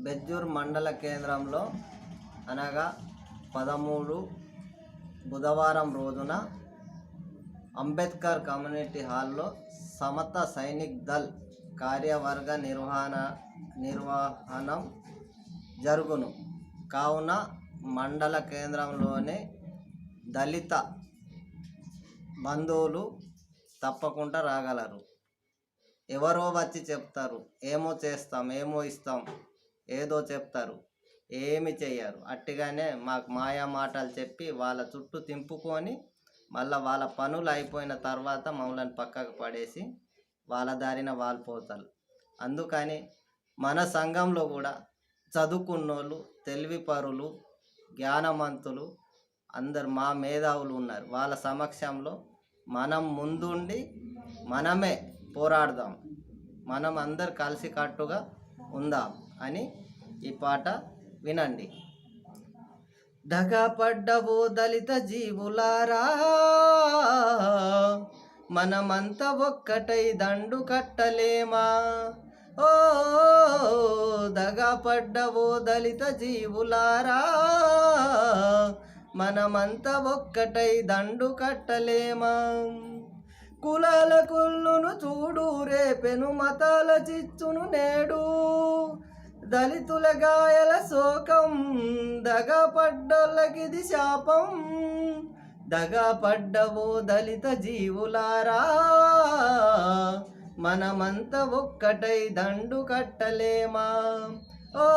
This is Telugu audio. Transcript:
బెజ్జూర్ మండల కేంద్రంలో అనగా 13 బుధవారం రోజున అంబేద్కర్ కమ్యూనిటీ హాల్లో సమత సైనిక్ దళ్ కార్యవర్గ నిర్వహణం జరుగును. కావున మండల కేంద్రంలోని దళిత బంధువులు తప్పకుండా రాగలరు. ఎవరో వచ్చి చెప్తారు, ఏమో చేస్తాం, ఏమో ఇస్తాం, ఏదో చెప్తారు, ఏమి చెయ్యరు. అట్టిగానే మాకు మాయా మాటలు చెప్పి వాళ్ళ చుట్టూ తింపుకొని మళ్ళీ వాళ్ళ పనులు అయిపోయిన తర్వాత మమ్మల్ని పక్కకు పడేసి వాళ్ళ దారిన వాళ్ళు పోతారు. అందుకని మన సంఘంలో కూడా చదువుకున్నోళ్ళు, తెలివిపరులు, జ్ఞానవంతులు అందరు మా మేధావులు ఉన్నారు. వాళ్ళ సమక్షంలో మనం ముందుండి మనమే పోరాడదాం, మనం అందరు కలిసికట్టుగా ఉందాం అని ఈ పాట వినండి. దగపడ్డవో దళిత జీవులారా, మనమంతా ఒక్కటై దండు కట్టలేమా? ఓ దగపడ్డవో దళిత జీవులారా, మనమంతా ఒక్కటై దండు కట్టలేమా? కులాల కుళ్ళును చూడు, రేపెను మతాల చిచ్చును నేడు, దళితుల గాయల శోకం, దగపడ్డోళ్ళకిది శాపం. దగపడ్డవో దళిత జీవులారా, మనమంతా ఒక్కటై దండు కట్టలేమా? ఓ